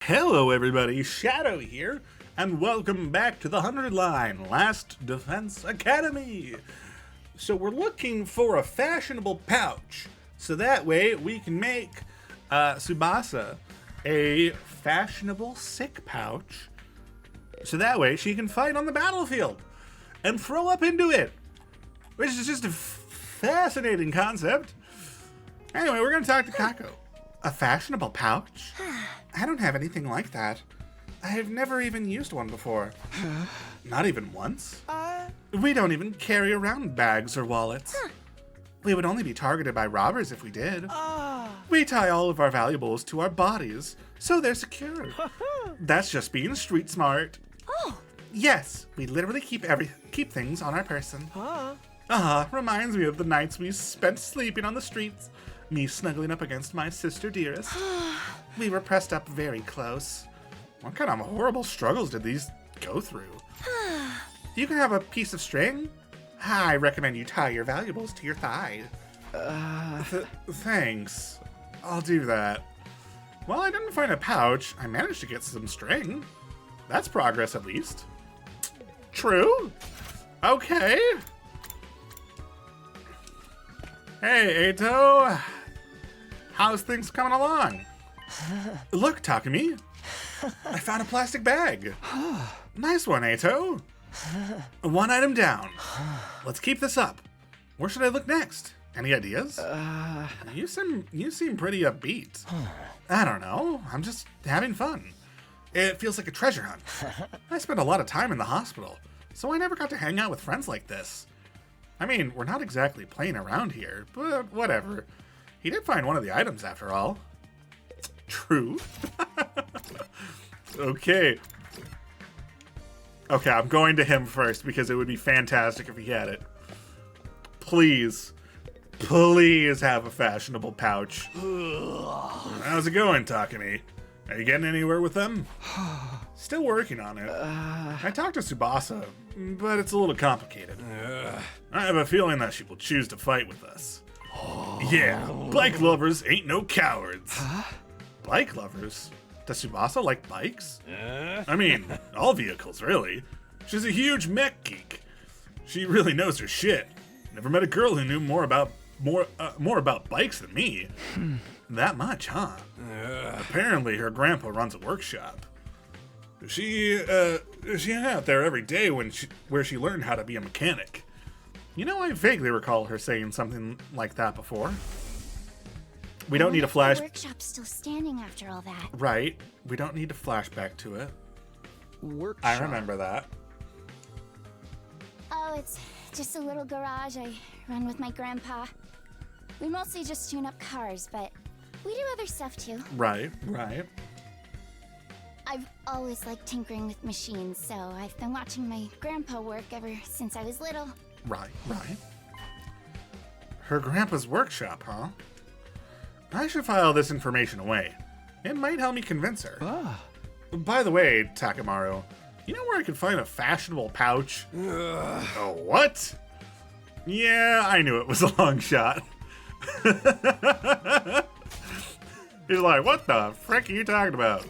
Hello everybody, Shadow here, and welcome back to the 100 line Last Defense Academy. So we're looking for a fashionable pouch, so that way we can make Tsubasa a fashionable sick pouch, so that way she can fight on the battlefield and throw up into it, which is just a fascinating concept. Anyway, we're going to talk to Gaku. A fashionable pouch? I don't have anything like that. I've never even used one before. Not even once? We don't even carry around bags or wallets. We would only be targeted by robbers if we did. We tie all of our valuables to our bodies, so they're secure. That's just being street smart. Yes, we literally keep things on our person. Reminds me of the nights we spent sleeping on the streets. Me snuggling up against my sister dearest. We were pressed up very close. What kind of horrible struggles did these go through? You can have a piece of string. I recommend you tie your valuables to your thigh. Thanks. I'll do that. Well, I didn't find a pouch. I managed to get some string. That's progress, at least. True? Okay. Hey, Eito. How's things coming along? Look, Takumi. I found a plastic bag. Nice one, Eito. One item down. Let's keep this up. Where should I look next? Any ideas? You seem pretty upbeat. I don't know. I'm just having fun. It feels like a treasure hunt. I spent a lot of time in the hospital, so I never got to hang out with friends like this. I mean, we're not exactly playing around here, but whatever. He did find one of the items after all. True. Okay, I'm going to him first because it would be fantastic if he had it. Please have a fashionable pouch. How's it going, Takumi? Are you getting anywhere with them? Still working on it. I talked to Tsubasa, but it's a little complicated. I have a feeling that she will choose to fight with us. Yeah, bike lovers ain't no cowards. Bike lovers? Does Tsubasa like bikes? I mean, all vehicles, really. She's a huge mech geek. She really knows her shit. Never met a girl who knew more about bikes than me. That much, huh? Apparently, her grandpa runs a workshop. She hung out there every day where she learned how to be a mechanic. You know, I vaguely recall her saying something like that before. We don't need a flash. The workshop's still standing after all that. Right. We don't need a flashback to it. Workshop. I remember that. Oh, it's just a little garage I run with my grandpa. We mostly just tune up cars, but we do other stuff too. Right. I've always liked tinkering with machines, so I've been watching my grandpa work ever since I was little. Right. Her grandpa's workshop, huh? I should file this information away. It might help me convince her. By the way, Takamaru, you know where I could find a fashionable pouch? Oh, what? Yeah, I knew it was a long shot. He's like, what the frick are you talking about?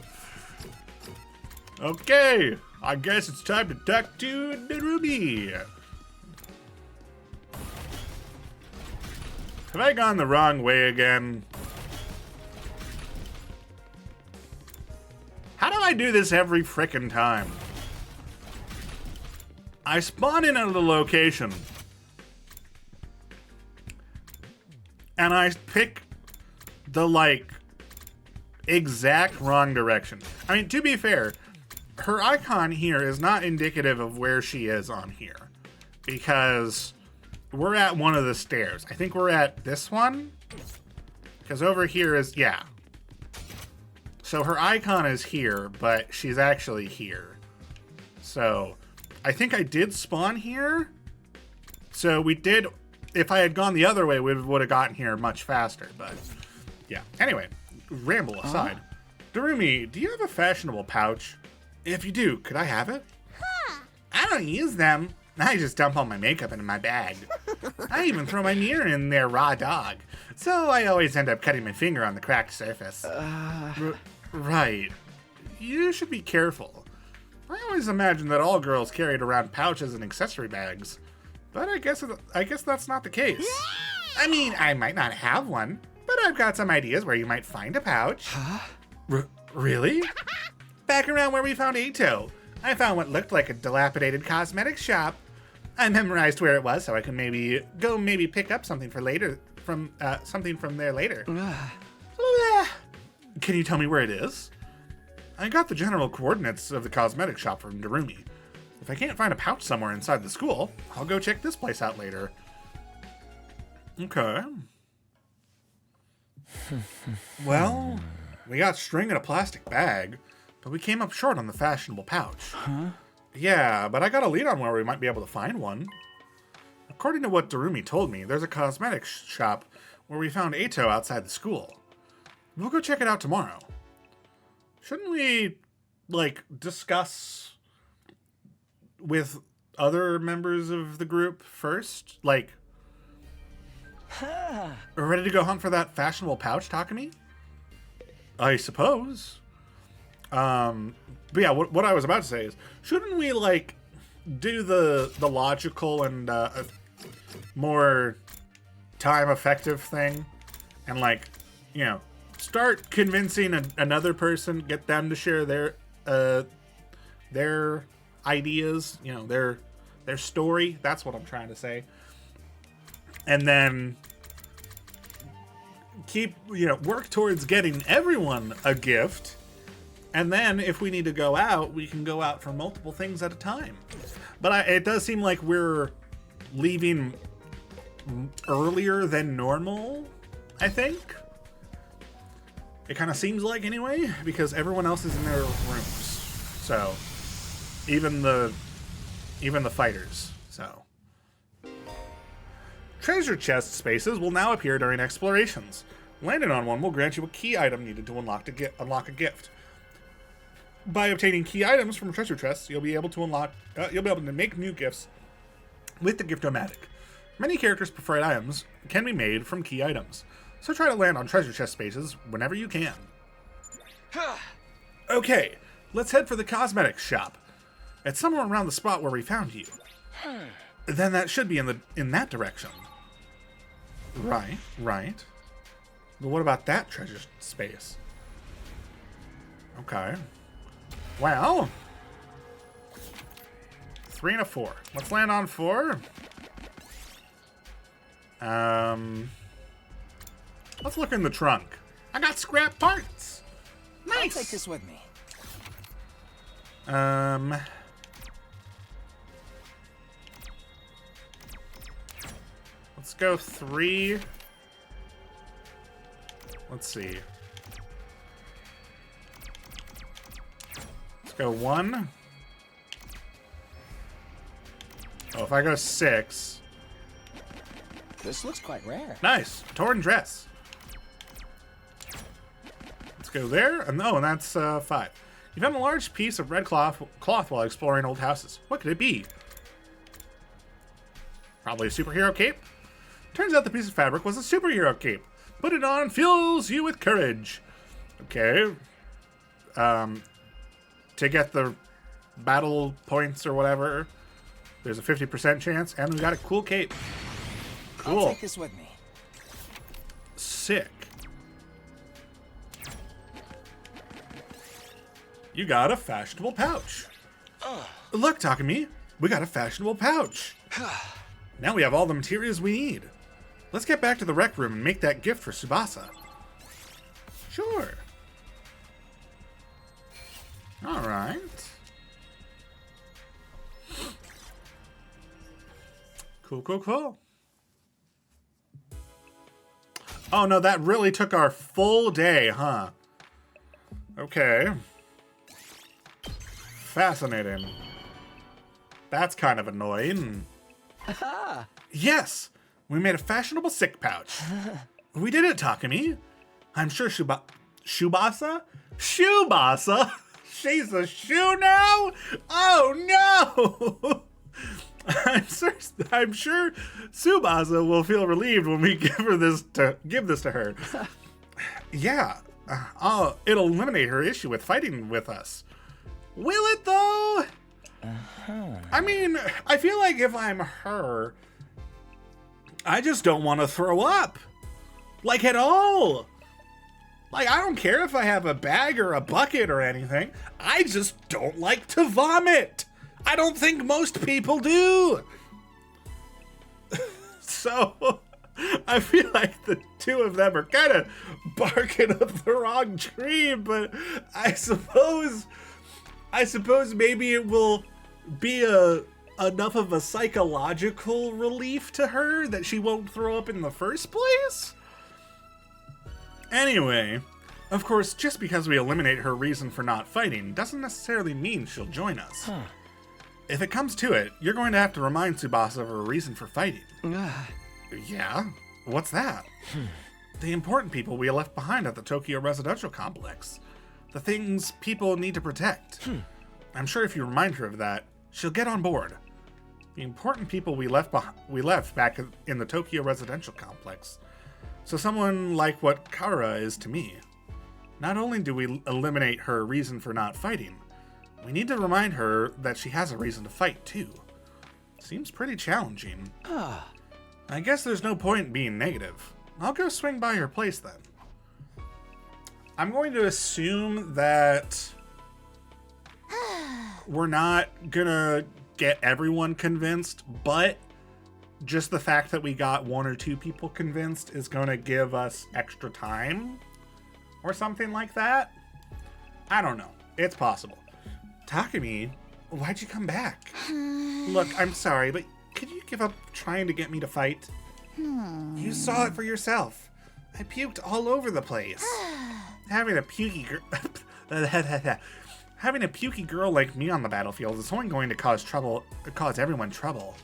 Okay, I guess it's time to talk to Narumi. Have I gone the wrong way again? How do I do this every frickin' time? I spawn in at a location and I pick the exact wrong direction. I mean, to be fair, her icon here is not indicative of where she is on here because we're at one of the stairs. I think we're at this one because over here is, yeah. So her icon is here, but she's actually here. So I think I did spawn here. So we did, if I had gone the other way, we would have gotten here much faster, but yeah. Anyway, ramble aside. Darumi, do you have a fashionable pouch? If you do, could I have it? I don't use them. I just dump all my makeup into my bag. I even throw my mirror in there raw dog. So I always end up cutting my finger on the cracked surface. Right. you should be careful. I always imagined that all girls carried around pouches and accessory bags, but I guess that's not the case. I mean, I might not have one, but I've got some ideas where you might find a pouch. Huh? Really? Back around where we found Ito, I found what looked like a dilapidated cosmetics shop. I memorized where it was so I can maybe pick up something for later from there later. Can you tell me where it is? I got the general coordinates of the cosmetic shop from Darumi. If I can't find a pouch somewhere inside the school, I'll go check this place out later. Okay. Well, we got string in a plastic bag, but we came up short on the fashionable pouch. Huh? Yeah, but I got a lead on where we might be able to find one. According to what Darumi told me, there's a cosmetics shop where we found Eito outside the school. We'll go check it out tomorrow. Shouldn't we, discuss with other members of the group first? Huh. Ready to go hunt for that fashionable pouch, Takumi? I suppose. But yeah, what I was about to say is, shouldn't we, do the logical and more time-effective thing? And, start convincing another person, get them to share their ideas, their story. That's what I'm trying to say. And then work towards getting everyone a gift. And then if we need to go out, we can go out for multiple things at a time. But it does seem like we're leaving earlier than normal, I think. It kind of seems like, anyway, because everyone else is in their rooms. So, even the fighters. So, treasure chest spaces will now appear during explorations. Landing on one will grant you a key item needed to unlock a gift. By obtaining key items from treasure chests, you'll be able to make new gifts with the Gift-O-Matic. Many characters' preferred items can be made from key items, so try to land on treasure chest spaces whenever you can. Okay, let's head for the cosmetics shop. It's somewhere around the spot where we found you. Then that should be in that direction. Right. But what about that treasure space? Okay. Well, 3 and a 4. Let's land on 4. Let's look in the trunk. I got scrap parts. Nice. I'll take this with me. Let's go 3. Let's see. Let's go 1. Oh, if I go 6. This looks quite rare. Nice. Torn dress. Let's go there. And that's 5. You found a large piece of red cloth while exploring old houses. What could it be? Probably a superhero cape? Turns out the piece of fabric was a superhero cape. Put it on, fills you with courage. Okay. To get the battle points or whatever, there's a 50% chance, and we got a cool cape. Cool. I'll take this with me. Sick. You got a fashionable pouch. Look, Takumi, we got a fashionable pouch. Now we have all the materials we need. Let's get back to the rec room and make that gift for Tsubasa. Sure. All right. Cool. Oh, no, that really took our full day, huh? Okay. Fascinating. That's kind of annoying. Yes! We made a fashionable sick pouch. We did it, Takumi. I'm sure Tsubasa? She's a shoe now? Oh, no! I'm sure Tsubasa will feel relieved when we give this to her. Yeah, it'll eliminate her issue with fighting with us. Will it though? I mean, I feel like if I'm her, I just don't want to throw up. Like at all. Like, I don't care if I have a bag or a bucket or anything. I just don't like to vomit. I don't think most people do. So, I feel like the two of them are kind of barking up the wrong tree, but I suppose maybe it will be enough of a psychological relief to her that she won't throw up in the first place? Anyway, of course, just because we eliminate her reason for not fighting doesn't necessarily mean she'll join us. If it comes to it, you're going to have to remind Tsubasa of her reason for fighting. Yeah? What's that? The important people we left behind at the Tokyo residential complex. The things people need to protect. I'm sure if you remind her of that, she'll get on board. The important people we left back in the Tokyo residential complex. So someone like what Kara is to me. Not only do we eliminate her reason for not fighting, we need to remind her that she has a reason to fight too. Seems pretty challenging. I guess there's no point being negative. I'll go swing by her place then. I'm going to assume that we're not gonna get everyone convinced, but just the fact that we got 1 or 2 people convinced is going to give us extra time or something like that. I don't know. It's possible. Takumi, why'd you come back? Look, I'm sorry, but could you give up trying to get me to fight? You saw it for yourself. I puked all over the place. Having a pukey girl like me on the battlefield is only going to cause everyone trouble.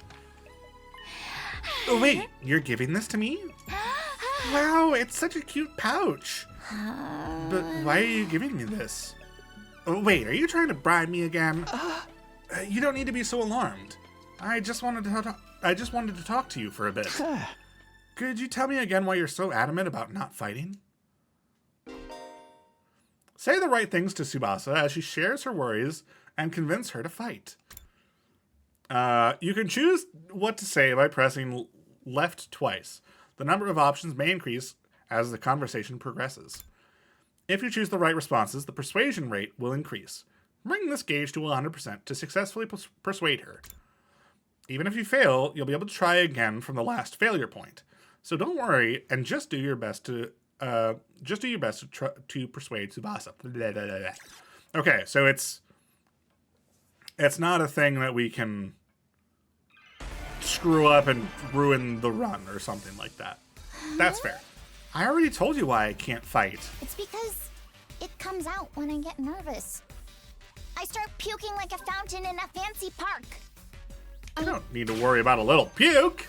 Oh, wait, you're giving this to me? Wow, it's such a cute pouch. But why are you giving me this? Oh, wait, are you trying to bribe me again? You don't need to be so alarmed. I just wanted to talk to you for a bit. Could you tell me again why you're so adamant about not fighting? Say the right things to Tsubasa as she shares her worries and convince her to fight. You can choose what to say by pressing left twice. The number of options may increase as the conversation progresses. If you choose the right responses, the persuasion rate will increase. Bring this gauge to 100% to successfully persuade her. Even if you fail, you'll be able to try again from the last failure point. So don't worry and just do your best to persuade Tsubasa. Okay, so it's not a thing that we can screw up and ruin the run or something like that. That's fair. I already told you why I can't fight. It's because it comes out when I get nervous. I start puking like a fountain in a fancy park. You don't need to worry about a little puke.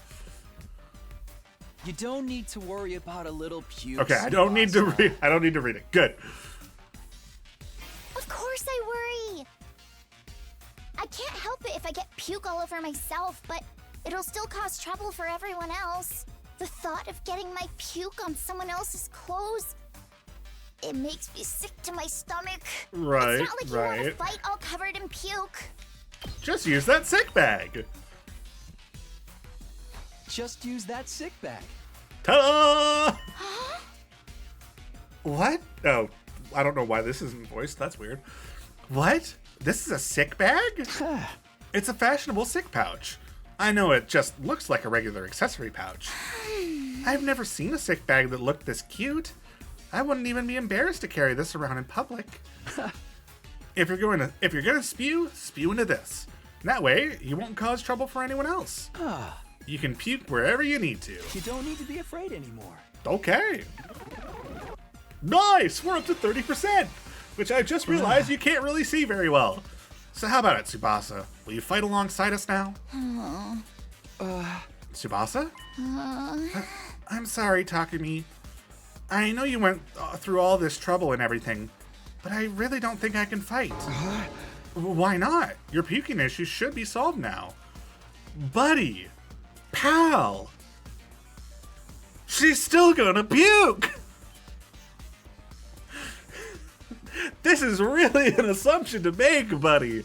You don't need to worry about a little puke. Okay, I don't need to read it. Good. Of course I worry. I can't help it if I get puke all over myself, but it'll still cause trouble for everyone else. The thought of getting my puke on someone else's clothes, it makes me sick to my stomach. Right, it's not like you want to fight all covered in puke. Just use that sick bag. Just use that sick bag. Ta-da! What? Oh, I don't know why this isn't voiced. That's weird. What? This is a sick bag? It's a fashionable sick pouch. I know it just looks like a regular accessory pouch. I've never seen a sick bag that looked this cute. I wouldn't even be embarrassed to carry this around in public. If you're gonna spew into this. That way, you won't cause trouble for anyone else. You can puke wherever you need to. You don't need to be afraid anymore. Okay. Nice! We're up to 30%, which I just realized you can't really see very well. So how about it, Tsubasa? Will you fight alongside us now? Tsubasa? I'm sorry, Takumi. I know you went through all this trouble and everything, but I really don't think I can fight. Why not? Your puking issue should be solved now. Buddy! Pal! She's still gonna puke! This is really an assumption to make, buddy.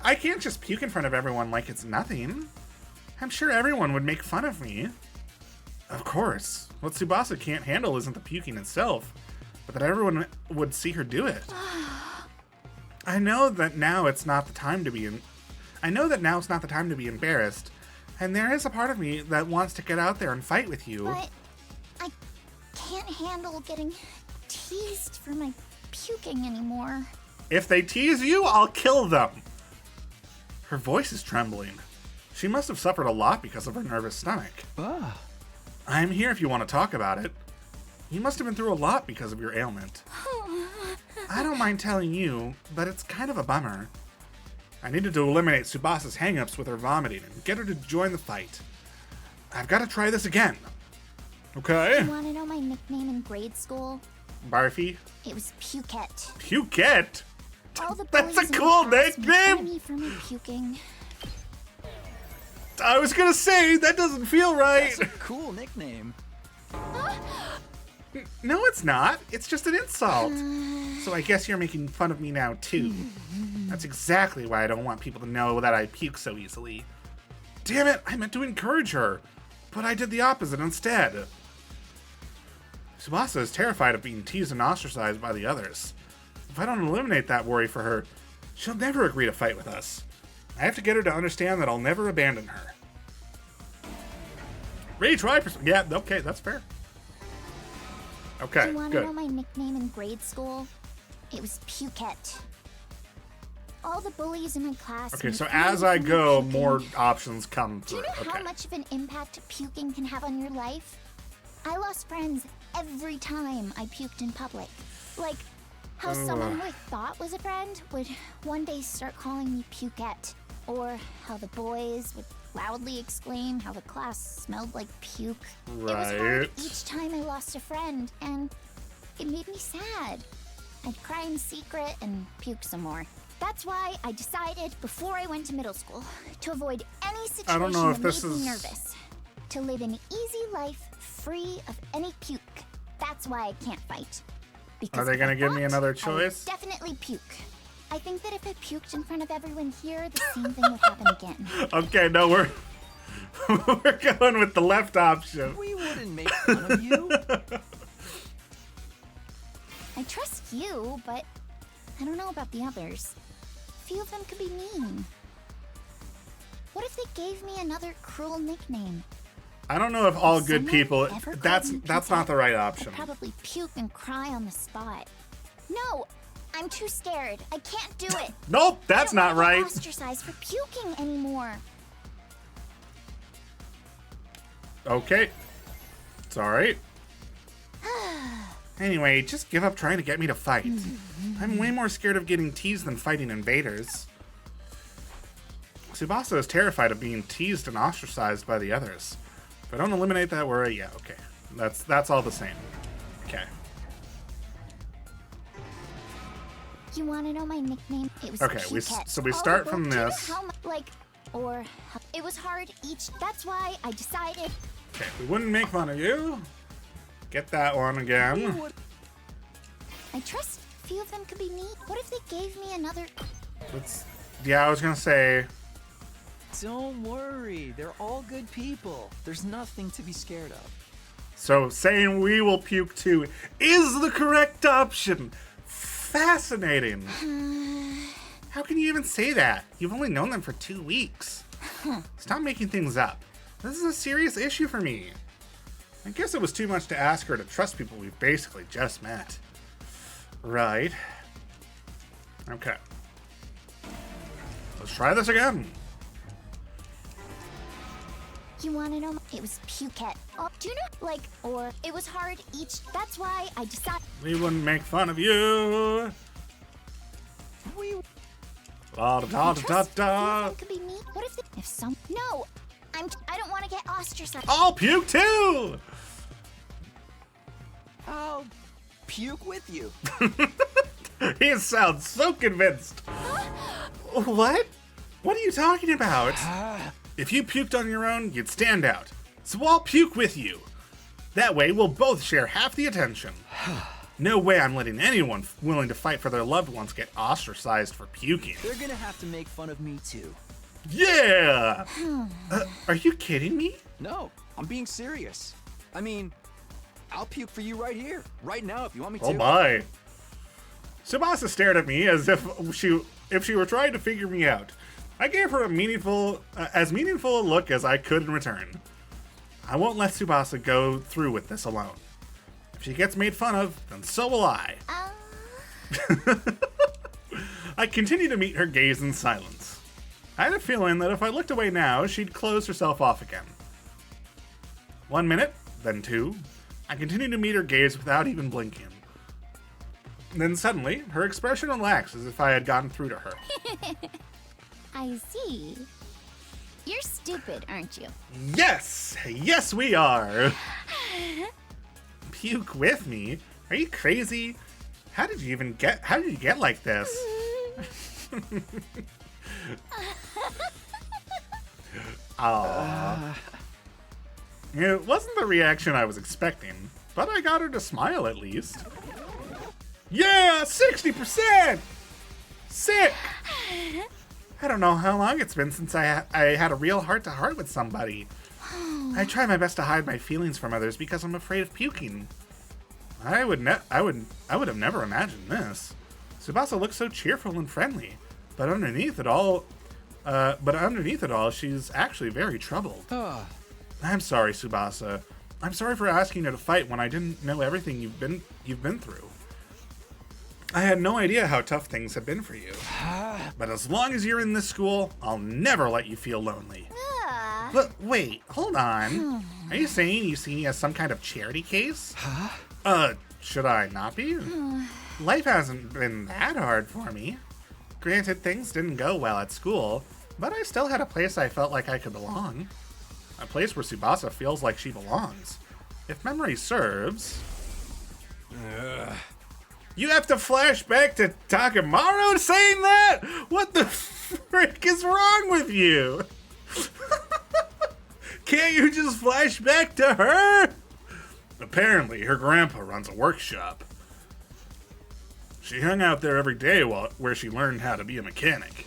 I can't just puke in front of everyone like it's nothing. I'm sure everyone would make fun of me. Of course. What Tsubasa can't handle isn't the puking itself, but that everyone would see her do it. I know that now it's not the time to be embarrassed, and there is a part of me that wants to get out there and fight with you. But I can't handle getting teased for my puking anymore. If they tease you, I'll kill them. Her voice is trembling. She must have suffered a lot because of her nervous stomach. I'm here if you want to talk about it. You must have been through a lot because of your ailment. I don't mind telling you, but it's kind of a bummer. I needed to eliminate Tsubasa's hang-ups with her vomiting and get her to join the fight. I've got to try this again. Okay? You want to know my nickname in grade school? Barfy? It was Pukette. Pukette? All the That's a bullies in cool my class made fun of nickname! me for my puking. I was gonna say, that doesn't feel right. That's a cool nickname. No, it's not. It's just an insult. So I guess you're making fun of me now, too. That's exactly why I don't want people to know that I puke so easily. Damn it, I meant to encourage her, but I did the opposite instead. Tsubasa is terrified of being teased and ostracized by the others. If I don't eliminate that worry for her, she'll never agree to fight with us. I have to get her to understand that I'll never abandon her. Retry. Yeah, okay, that's fair. Okay, You want to good. know my nickname in grade school? It was Pukette. All the bullies in my class. Okay, made so fun of as me I for my go, puking. more options come Do through. you know Okay. how much of an impact puking can have on your life? I lost friends every time I puked in public. Like, how someone who I thought was a friend would one day start calling me Pukette. Or how the boys would loudly exclaim how the class smelled like puke. It was hard Right. each time I lost a friend, and it made me sad. I'd cry in secret and puke some more. That's why I decided before I went to middle school to avoid any situation don't know if that this made me is- nervous. To live an easy life free of any puke. That's why I can't fight. Because Are they if gonna I give me fought, another I would choice? definitely puke. I think that if I puked in front of everyone here, the same thing would happen again. Okay, no, we're we're going with the left option. We wouldn't make fun of you. I trust you, but I don't know about the others. A few of them could be mean. What if they gave me another cruel nickname? I don't know if all If good someone people. ever called That's me not Pukette, the right I'd option. probably puke and cry on the spot. No, I'm too scared. I can't do it. Nope, that's I don't not wanna get right. ostracized for puking anymore. Okay, it's all right. Anyway, just give up trying to get me to fight. I'm way more scared of getting teased than fighting invaders. Tsubasa is terrified of being teased and ostracized by the others. If I don't eliminate that worry, yeah, okay. That's all the same. Okay. You want to know my nickname? It was Okay, Pukette. so we All start the from do you know this. how it was hard each. That's why I decided. Okay, we wouldn't make fun of you. Get that one again. I trust a few of them could be me. What if they gave me another? Yeah, I was gonna say. Don't worry, they're all good people. There's nothing to be scared of. So saying we will puke too is the correct option. Fascinating. How can you even say that? You've only known them for 2 weeks. Stop making things up. This is a serious issue for me. I guess it was too much to ask her to trust people we've basically just met. Right. Okay. Let's try this again. You want to know? It was Pukette. Oh, do you know? It was hard each. That's why I decided. We wouldn't make fun of you. We Da da da da Trust da a few of da. them could be me. What if some? No, I don't want to get ostracized. I'll puke too. I'll puke with you. He sounds so convinced. What? What are you talking about? If you puked on your own, you'd stand out. So I'll puke with you. That way, we'll both share half the attention. No way I'm letting anyone willing to fight for their loved ones get ostracized for puking. They're gonna have to make fun of me too. Yeah! Are you kidding me? No, I'm being serious. I mean, I'll puke for you right here, right now if you want me to. Oh my. Tsubasa stared at me as if she were trying to figure me out. I gave her as meaningful a look as I could in return. I won't let Tsubasa go through with this alone. If she gets made fun of, then so will I. I continued to meet her gaze in silence. I had a feeling that if I looked away now, she'd close herself off again. 1 minute, then 2. I continued to meet her gaze without even blinking. Then suddenly, her expression relaxed as if I had gotten through to her. I see. You're stupid, aren't you? Yes! Yes, we are! Puke with me? Are you crazy? How did you get like this? Aww. It wasn't the reaction I was expecting, but I got her to smile at least. Yeah, 60%! Sick! I don't know how long it's been since I had a real heart-to-heart with somebody. I try my best to hide my feelings from others because I'm afraid of puking. I would have never imagined this. Tsubasa looks so cheerful and friendly, but underneath it all, she's actually very troubled. I'm sorry, Tsubasa. I'm sorry for asking you to fight when I didn't know everything you've been through. I had no idea how tough things have been for you. But as long as you're in this school, I'll never let you feel lonely. But wait, hold on. Are you saying you see me as some kind of charity case? Should I not be? Life hasn't been that hard for me. Granted, things didn't go well at school, but I still had a place I felt like I could belong. A place where Tsubasa feels like she belongs. If memory serves... You have to flash back to Takemaru saying that? What the frick is wrong with you? Can't you just flash back to her? Apparently, her grandpa runs a workshop. She hung out there every day where she learned how to be a mechanic.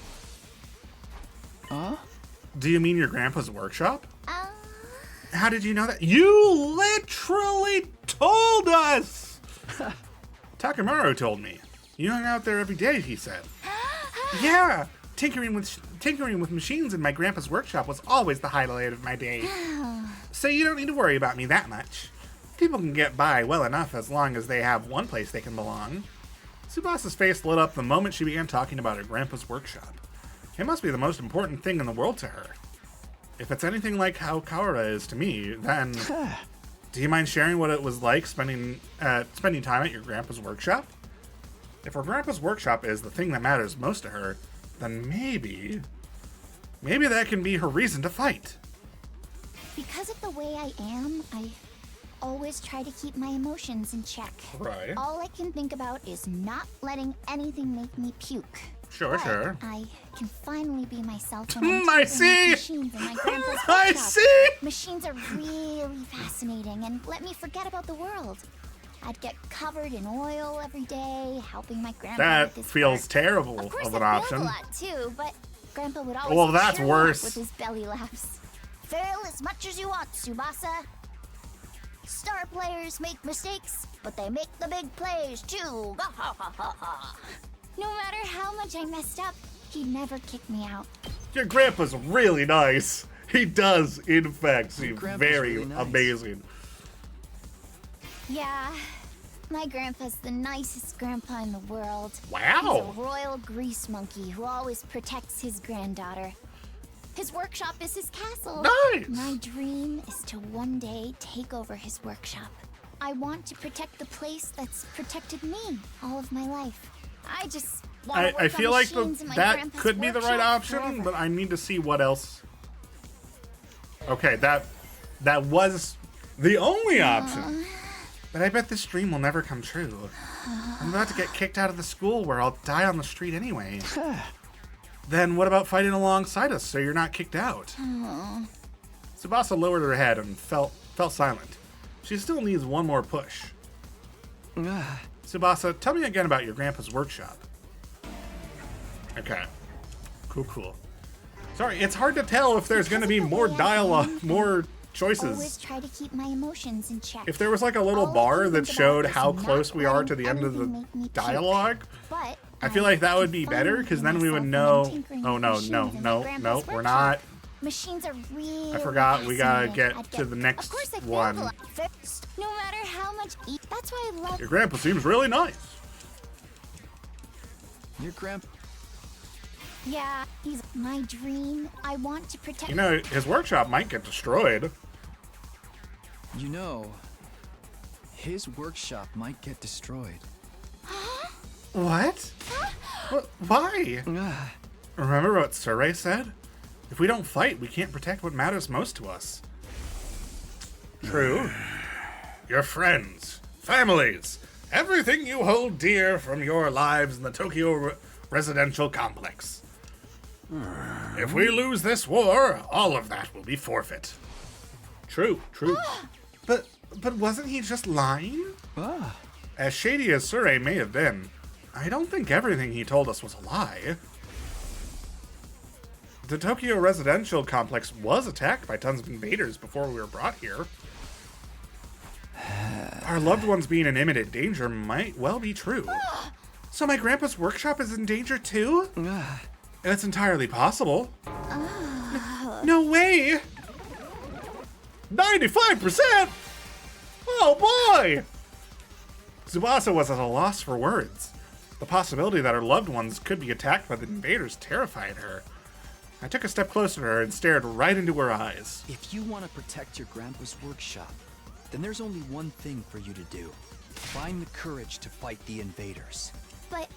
Do you mean your grandpa's workshop? How did you know that? You literally told us! Takemaru told me. You hung out there every day, he said. Yeah, tinkering with machines in my grandpa's workshop was always the highlight of my day. So you don't need to worry about me that much. People can get by well enough as long as they have one place they can belong. Tsubasa's face lit up the moment she began talking about her grandpa's workshop. It must be the most important thing in the world to her. If it's anything like how Kaora is to me, then... Do you mind sharing what it was like spending time at your grandpa's workshop? If her grandpa's workshop is the thing that matters most to her, then maybe that can be her reason to fight. Because of the way I am, I always try to keep my emotions in check. Right. All I can think about is not letting anything make me puke. Sure, sure. I can finally be myself when I'm I tinkering see! with machines in my grandpa's I workshop. see! Machines are really fascinating and let me forget about the world. I'd get covered in oil every day, helping my grandpa That with his feels work. terrible Of course, of an I option. failed a lot too, but Grandpa would always Well, that's cheer me up worse. with his belly laughs. Fail as much as you want, Tsubasa. Star players make mistakes, but they make the big plays too. No matter how much I messed up, he'd never kick me out. Your grandpa's really nice. He does, in fact, seem grandpa's very really nice. amazing. Yeah, my grandpa's the nicest grandpa in the world. Wow. He's a royal grease monkey who always protects his granddaughter. His workshop is his castle. Nice. My dream is to one day take over his workshop. I want to protect the place that's protected me all of my life. I just want to work I feel on like machines in my that grandpa's could be the right workshop option, forever. but I need to see what else. Okay, that was the only option. But I bet this dream will never come true. I'm about to get kicked out of the school where I'll die on the street anyway. Then what about fighting alongside us so you're not kicked out? Tsubasa lowered her head and fell silent. She still needs one more push. Tsubasa, tell me again about your grandpa's workshop. Okay. Cool. Sorry, it's hard to tell if there's going to be more dialogue, more choices. Always try to keep my emotions in check. If there was like a little All I bar can that think showed about is how not close we are to the letting end of anything the make me puke. dialogue, But I feel like that would be have better fun because with then we would myself know. when I'm tinkering Oh with no, machines in my grandpa's we're workshop. not. Machines are really I forgot we gotta fascinating. get to the next Of course I failed one. a lot first. No matter how much that's why I love Your grandpa seems really nice. Your grandpa. Yeah, he's my dream. I want to protect You know, his workshop might get destroyed. You know, his workshop might get destroyed. What? Why? Remember what Surrey said? If we don't fight, we can't protect what matters most to us. True. Your friends, families, everything you hold dear from your lives in the Tokyo residential complex. If we lose this war, all of that will be forfeit. True. But wasn't he just lying? As shady as Surrey may have been, I don't think everything he told us was a lie. The Tokyo residential complex was attacked by tons of invaders before we were brought here. Our loved ones being in imminent danger might well be true. So my grandpa's workshop is in danger too? It's entirely possible. No way! 95%? Oh boy! Tsubasa was at a loss for words. The possibility that her loved ones could be attacked by the invaders terrified her. I took a step closer to her and stared right into her eyes. If you want to protect your grandpa's workshop, then there's only one thing for you to do. Find the courage to fight the invaders. But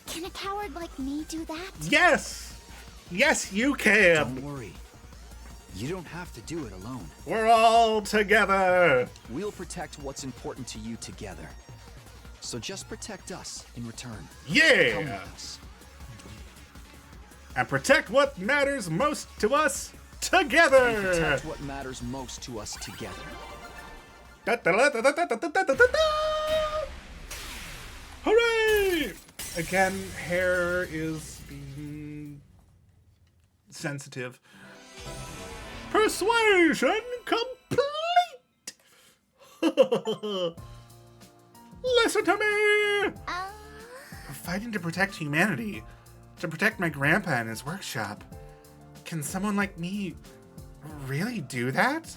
can a coward like me do that? Yes! Yes, you can! Don't worry. You don't have to do it alone. We're all together! We'll protect what's important to you together. So just protect us in return. Come Yeah! with us. And protect what matters most to us together! Protect what matters most to us together. Hooray! Again, hair is being sensitive. Persuasion complete! Listen to me! Fighting to protect humanity, to protect my grandpa and his workshop. Can someone like me really do that?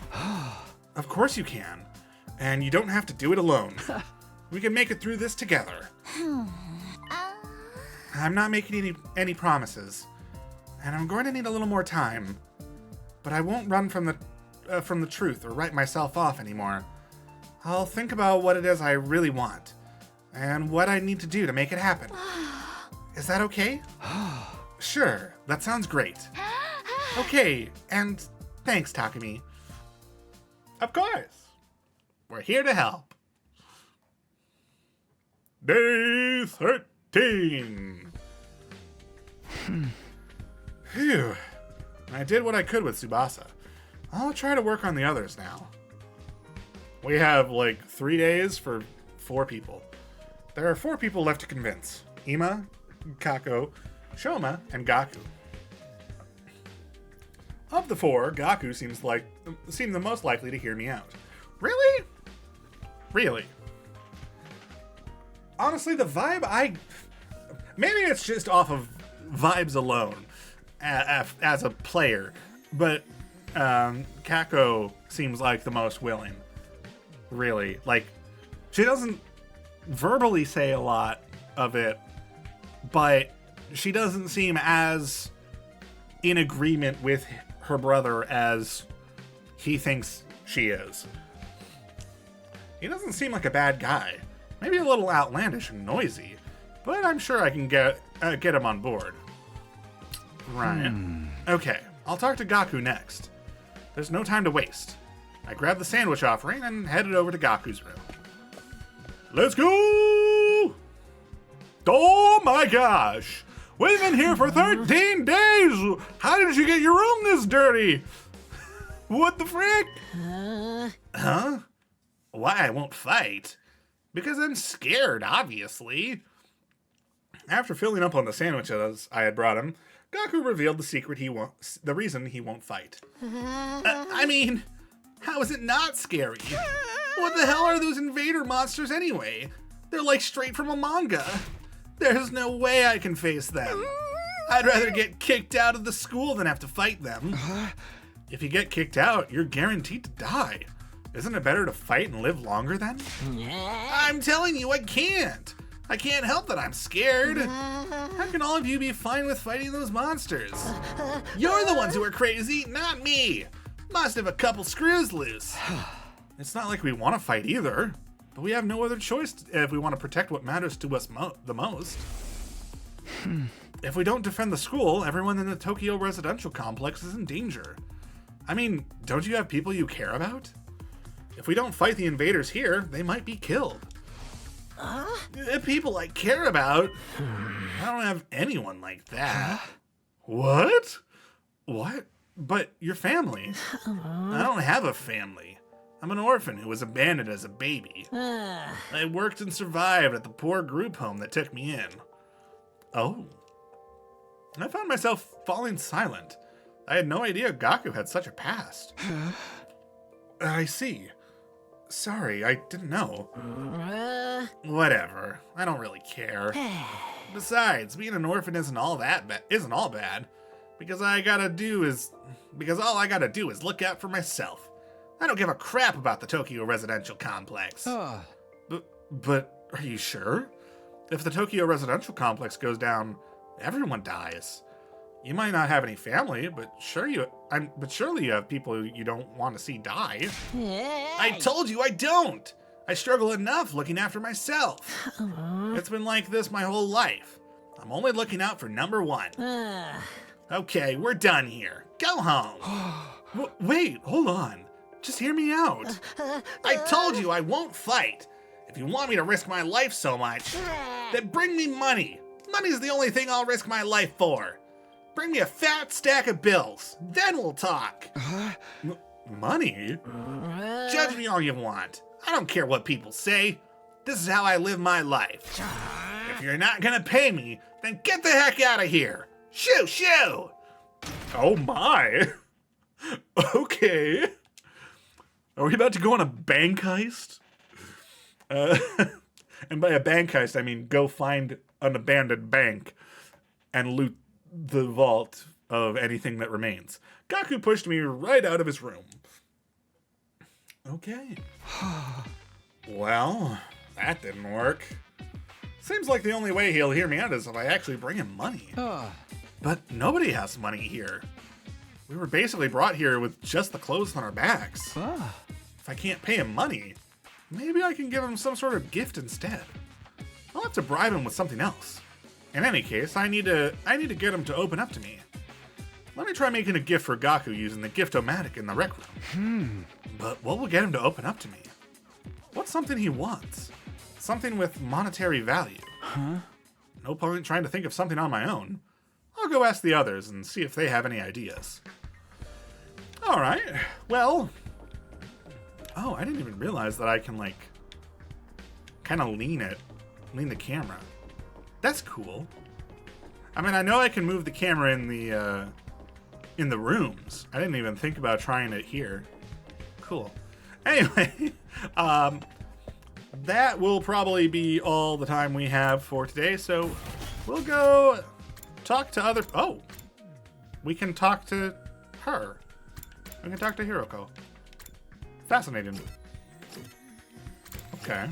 Of course you can. And you don't have to do it alone. We can make it through this together. I'm not making any promises, and I'm going to need a little more time. But I won't run from the truth or write myself off anymore. I'll think about what it is I really want, and what I need to do to make it happen. Is that okay? Sure, that sounds great. Okay, and thanks, Takumi. Of course. We're here to help. Day 13. Phew. I did what I could with Tsubasa. I'll try to work on the others now. We have like 3 days for 4 people. There are 4 people left to convince. Ima, Kako, Shoma, and Gaku. Of the 4, Gaku seemed the most likely to hear me out. Really? Really? Honestly, the vibe maybe it's just off of vibes alone as a player, but Kako seems like the most willing. Really. Like, she doesn't verbally say a lot of it, but she doesn't seem as in agreement with her brother as he thinks she is. He doesn't seem like a bad guy. Maybe a little outlandish and noisy, but I'm sure I can get him on board. Right. Okay, I'll talk to Gaku next. There's no time to waste. I grabbed the sandwich offering and headed over to Gaku's room. Let's go! Oh my gosh! We've been here for 13 days! How did you get your room this dirty? What the frick? Huh? Why I won't fight? Because I'm scared, obviously. After filling up on the sandwiches I had brought him, Gaku revealed the reason he won't fight. I mean, how is it not scary? What the hell are those invader monsters anyway? They're like straight from a manga. There's no way I can face them. I'd rather get kicked out of the school than have to fight them. If you get kicked out, you're guaranteed to die. Isn't it better to fight and live longer then? I'm telling you, I can't. I can't help that I'm scared. How can all of you be fine with fighting those monsters? You're the ones who are crazy, not me. Must have a couple screws loose. It's not like we want to fight either, but we have no other choice if we want to protect what matters to us the most. If we don't defend the school, everyone in the Tokyo residential complex is in danger. I mean, don't you have people you care about? If we don't fight the invaders here, they might be killed. The people I care about? I don't have anyone like that. What? What? But your family. I don't have a family. I'm an orphan who was abandoned as a baby. I worked and survived at the poor group home that took me in. Oh. I found myself falling silent. I had no idea Gaku had such a past. I see. Sorry, I didn't know. Whatever. I don't really care. Besides, being an orphan isn't all bad. Because all I gotta do is look out for myself. I don't give a crap about the Tokyo residential complex. But are you sure? If the Tokyo residential complex goes down, everyone dies. You might not have any family, but surely you have people you don't want to see die. I told you I don't. I struggle enough looking after myself. It's been like this my whole life. I'm only looking out for number one. Okay, we're done here. Go home. Wait, hold on. Just hear me out. I told you I won't fight. If you want me to risk my life so much, then bring me money. Money's the only thing I'll risk my life for. Bring me a fat stack of bills. Then we'll talk. Money? Judge me all you want. I don't care what people say. This is how I live my life. If you're not gonna pay me, then get the heck out of here. Shoo, shoo! Oh my. Okay. Are we about to go on a bank heist? And by a bank heist, I mean go find an abandoned bank and loot the vault of anything that remains. Gaku pushed me right out of his room. Okay. Well, that didn't work. Seems like the only way he'll hear me out is if I actually bring him money. But nobody has money here. We were basically brought here with just the clothes on our backs. If I can't pay him money, maybe I can give him some sort of gift instead. I'll have to bribe him with something else. In any case, I need to get him to open up to me. Let me try making a gift for Gaku using the gift-o-matic in the rec room. But what will get him to open up to me? What's something he wants? Something with monetary value. No point trying to think of something on my own. I'll go ask the others and see if they have any ideas. Alright, well... Oh, I didn't even realize that I can, like, kind of lean the camera. That's cool. I mean, I know I can move the camera in the rooms. I didn't even think about trying it here. Cool. Anyway, that will probably be all the time we have for today, so we'll go talk to other... Oh! We can talk to her. We can talk to Hiroko. Fascinating. Okay.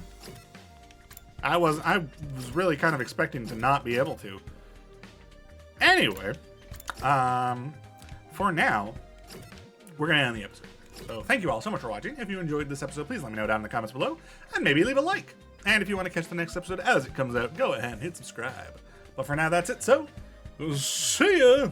I was really kind of expecting to not be able to. Anyway, for now, we're going to end the episode. So thank you all so much for watching. If you enjoyed this episode, please let me know down in the comments below, and maybe leave a like. And if you want to catch the next episode as it comes out, go ahead and hit subscribe. But for now, that's it, so see ya!